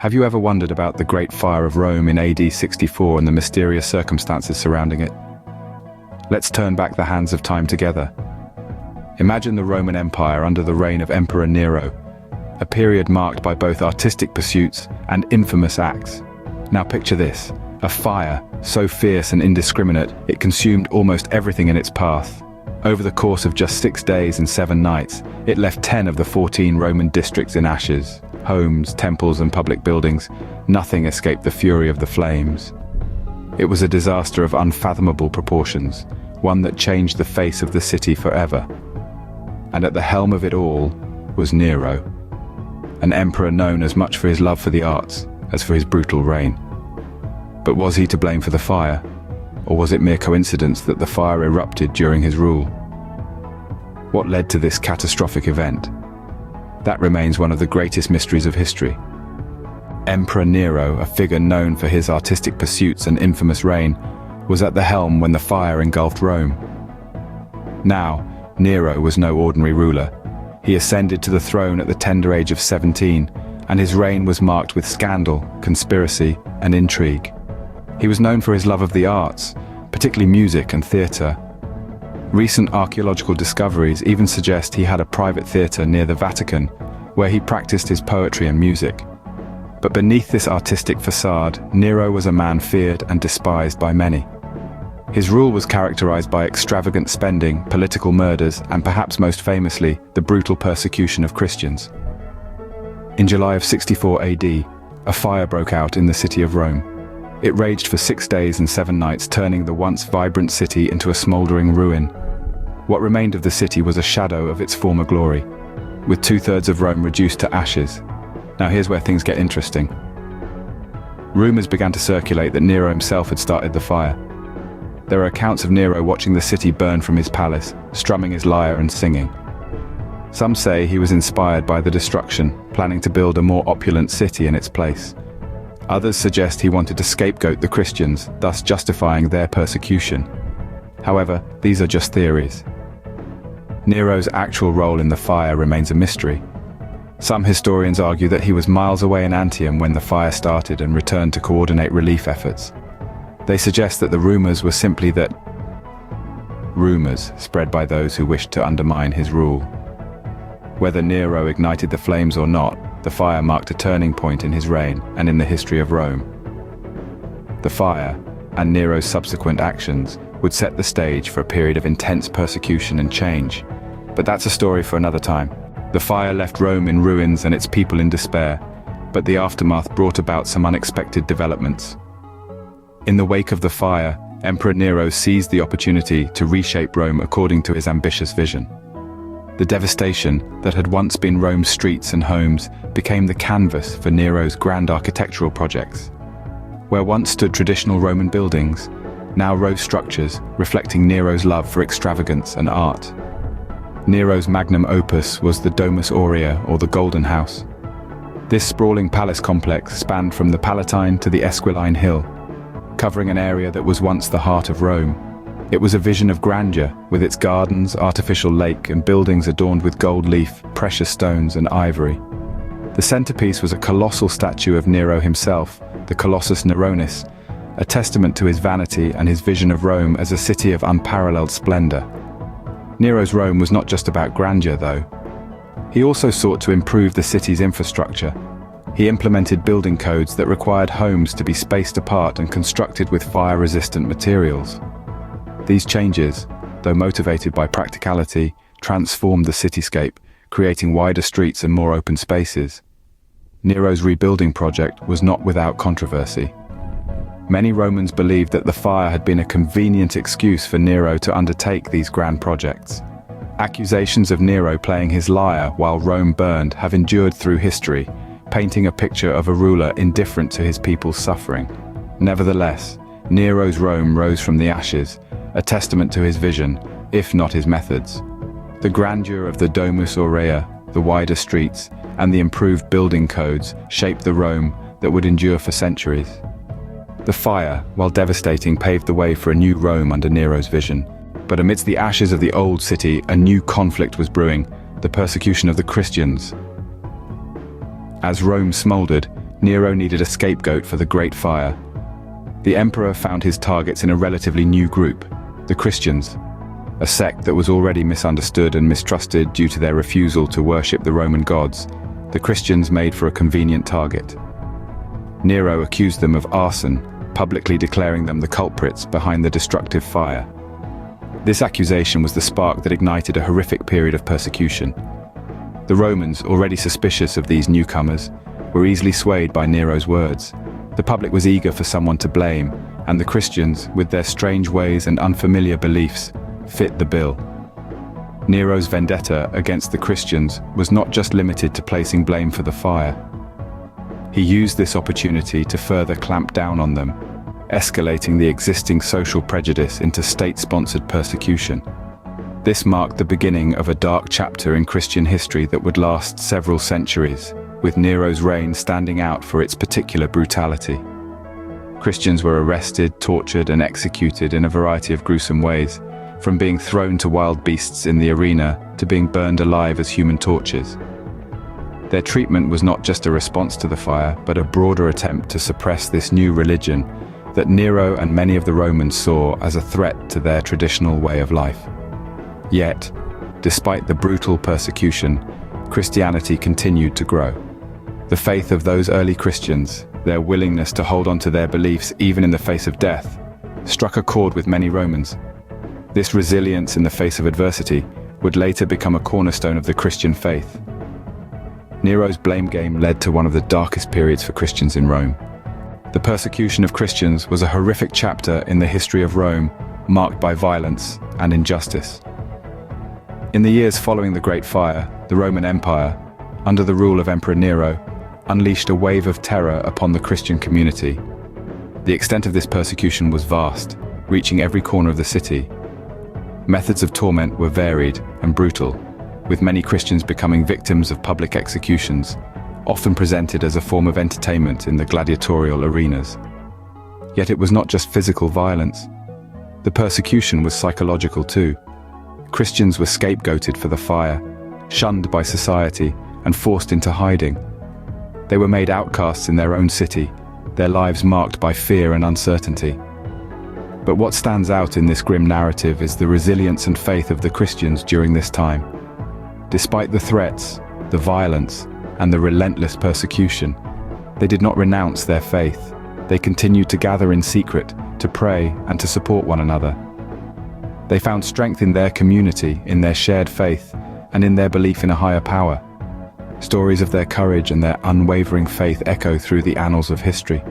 Have you ever wondered about the Great Fire of Rome in AD 64 and the mysterious circumstances surrounding it? Let's turn back the hands of time together. Imagine the Roman Empire under the reign of Emperor Nero, a period marked by both artistic pursuits and infamous acts. Now picture this, a fire so fierce and indiscriminate it consumed almost everything in its path. Over the course of just 6 days and 7 nights, it left 10 of the 14 Roman districts in ashes. Homes, temples and public buildings, nothing escaped the fury of the flames. It was a disaster of unfathomable proportions, one that changed the face of the city forever. And at the helm of it all was Nero, an emperor known as much for his love for the arts as for his brutal reign. But was he to blame for the fire? Or was it mere coincidence that the fire erupted during his rule? What led to this catastrophic event? That remains one of the greatest mysteries of history. Emperor Nero, a figure known for his artistic pursuits and infamous reign, was at the helm when the fire engulfed Rome. Now, Nero was no ordinary ruler. He ascended to the throne at the tender age of 17, and his reign was marked with scandal, conspiracy, and intrigue. He was known for his love of the arts, particularly music and theatre. Recent archaeological discoveries even suggest he had a private theatre near the Vatican, where he practiced his poetry and music. But beneath this artistic facade, Nero was a man feared and despised by many. His rule was characterized by extravagant spending, political murders, and perhaps most famously, the brutal persecution of Christians. In July of 64 AD, a fire broke out in the city of Rome. It raged for 6 days and 7 nights, turning the once vibrant city into a smoldering ruin. What remained of the city was a shadow of its former glory, with 2/3 of Rome reduced to ashes. Now here's where things get interesting. Rumors began to circulate that Nero himself had started the fire. There are accounts of Nero watching the city burn from his palace, strumming his lyre and singing. Some say he was inspired by the destruction, planning to build a more opulent city in its place. Others suggest he wanted to scapegoat the Christians, thus justifying their persecution. However, these are just theories. Nero's actual role in the fire remains a mystery. Some historians argue that he was miles away in Antium when the fire started and returned to coordinate relief efforts. They suggest that the rumors were simply that rumors spread by those who wished to undermine his rule. Whether Nero ignited the flames or not, the fire marked a turning point in his reign and in the history of Rome. The fire, and Nero's subsequent actions, would set the stage for a period of intense persecution and change. But that's a story for another time. The fire left Rome in ruins and its people in despair, but the aftermath brought about some unexpected developments. In the wake of the fire, Emperor Nero seized the opportunity to reshape Rome according to his ambitious vision. The devastation that had once been Rome's streets and homes became the canvas for Nero's grand architectural projects. Where once stood traditional Roman buildings, now rose structures reflecting Nero's love for extravagance and art. Nero's magnum opus was the Domus Aurea, or the Golden House. This sprawling palace complex spanned from the Palatine to the Esquiline Hill, covering an area that was once the heart of Rome. It was a vision of grandeur, with its gardens, artificial lake, and buildings adorned with gold leaf, precious stones, and ivory. The centerpiece was a colossal statue of Nero himself, the Colossus Neronis, a testament to his vanity and his vision of Rome as a city of unparalleled splendor. Nero's Rome was not just about grandeur, though. He also sought to improve the city's infrastructure. He implemented building codes that required homes to be spaced apart and constructed with fire-resistant materials. These changes, though motivated by practicality, transformed the cityscape, creating wider streets and more open spaces. Nero's rebuilding project was not without controversy. Many Romans believed that the fire had been a convenient excuse for Nero to undertake these grand projects. Accusations of Nero playing his lyre while Rome burned have endured through history, painting a picture of a ruler indifferent to his people's suffering. Nevertheless, Nero's Rome rose from the ashes, a testament to his vision, if not his methods. The grandeur of the Domus Aurea, the wider streets, and the improved building codes shaped the Rome that would endure for centuries. The fire, while devastating, paved the way for a new Rome under Nero's vision. But amidst the ashes of the old city, a new conflict was brewing, the persecution of the Christians. As Rome smoldered, Nero needed a scapegoat for the Great Fire. The emperor found his targets in a relatively new group, the Christians, a sect that was already misunderstood and mistrusted due to their refusal to worship the Roman gods. The Christians made for a convenient target. Nero accused them of arson, publicly declaring them the culprits behind the destructive fire. This accusation was the spark that ignited a horrific period of persecution. The Romans, already suspicious of these newcomers, were easily swayed by Nero's words. The public was eager for someone to blame, and the Christians, with their strange ways and unfamiliar beliefs, fit the bill. Nero's vendetta against the Christians was not just limited to placing blame for the fire. He used this opportunity to further clamp down on them, escalating the existing social prejudice into state-sponsored persecution. This marked the beginning of a dark chapter in Christian history that would last several centuries, with Nero's reign standing out for its particular brutality. Christians were arrested, tortured, and executed in a variety of gruesome ways, from being thrown to wild beasts in the arena to being burned alive as human torches. Their treatment was not just a response to the fire, but a broader attempt to suppress this new religion that Nero and many of the Romans saw as a threat to their traditional way of life. Yet, despite the brutal persecution, Christianity continued to grow. The faith of those early Christians, their willingness to hold on to their beliefs even in the face of death, struck a chord with many Romans. This resilience in the face of adversity would later become a cornerstone of the Christian faith. Nero's blame game led to one of the darkest periods for Christians in Rome. The persecution of Christians was a horrific chapter in the history of Rome, marked by violence and injustice. In the years following the Great Fire, the Roman Empire, under the rule of Emperor Nero, unleashed a wave of terror upon the Christian community. The extent of this persecution was vast, reaching every corner of the city. Methods of torment were varied and brutal, with many Christians becoming victims of public executions, often presented as a form of entertainment in the gladiatorial arenas. Yet it was not just physical violence. The persecution was psychological too. Christians were scapegoated for the fire, shunned by society, and forced into hiding. They were made outcasts in their own city, their lives marked by fear and uncertainty. But what stands out in this grim narrative is the resilience and faith of the Christians during this time. Despite the threats, the violence, and the relentless persecution, they did not renounce their faith. They continued to gather in secret, to pray, and to support one another. They found strength in their community, in their shared faith, and in their belief in a higher power. Stories of their courage and their unwavering faith echo through the annals of history.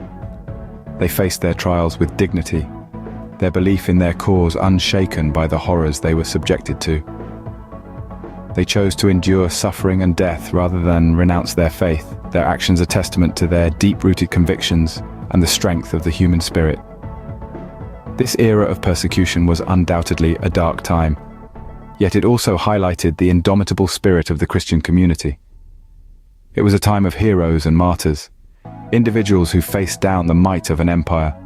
They faced their trials with dignity, their belief in their cause unshaken by the horrors they were subjected to. They chose to endure suffering and death rather than renounce their faith. Their actions are testament to their deep-rooted convictions and the strength of the human spirit. This era of persecution was undoubtedly a dark time, yet it also highlighted the indomitable spirit of the Christian community. It was a time of heroes and martyrs, individuals who faced down the might of an empire,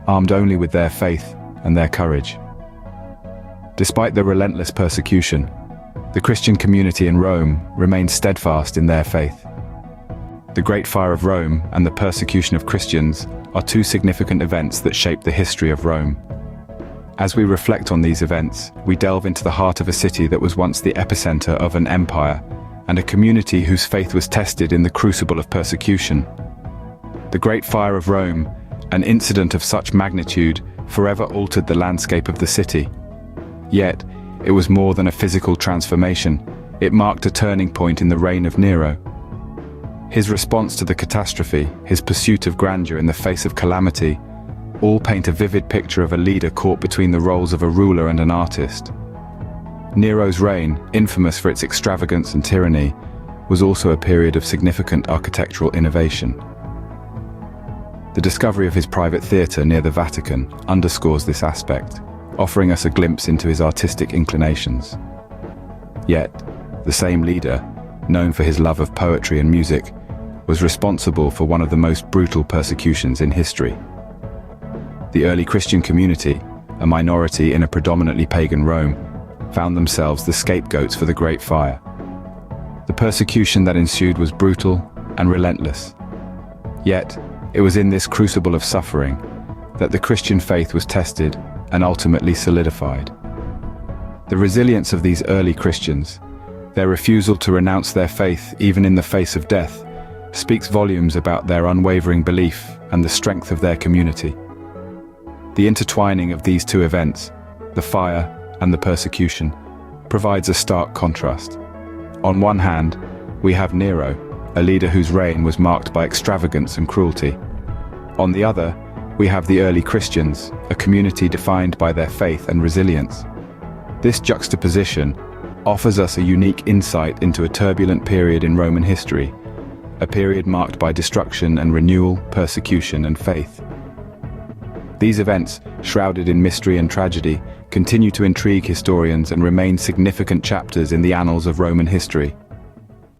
armed only with their faith and their courage. Despite the relentless persecution, the Christian community in Rome remained steadfast in their faith. The Great Fire of Rome and the persecution of Christians are two significant events that shaped the history of Rome. As we reflect on these events, we delve into the heart of a city that was once the epicenter of an empire and a community whose faith was tested in the crucible of persecution. The Great Fire of Rome, an incident of such magnitude, forever altered the landscape of the city. Yet, it was more than a physical transformation. It marked a turning point in the reign of Nero. His response to the catastrophe, his pursuit of grandeur in the face of calamity, all paint a vivid picture of a leader caught between the roles of a ruler and an artist. Nero's reign, infamous for its extravagance and tyranny, was also a period of significant architectural innovation. The discovery of his private theatre near the Vatican underscores this aspect, offering us a glimpse into his artistic inclinations. Yet, the same leader, known for his love of poetry and music, was responsible for one of the most brutal persecutions in history. The early Christian community, a minority in a predominantly pagan Rome, found themselves the scapegoats for the Great Fire. The persecution that ensued was brutal and relentless. Yet, it was in this crucible of suffering that the Christian faith was tested and ultimately solidified. The resilience of these early Christians, their refusal to renounce their faith even in the face of death, speaks volumes about their unwavering belief and the strength of their community. The intertwining of these two events, the fire and the persecution, provides a stark contrast. On one hand, we have Nero, a leader whose reign was marked by extravagance and cruelty. On the other, we have the early Christians, a community defined by their faith and resilience. This juxtaposition offers us a unique insight into a turbulent period in Roman history, a period marked by destruction and renewal, persecution and faith. These events, shrouded in mystery and tragedy, continue to intrigue historians and remain significant chapters in the annals of Roman history.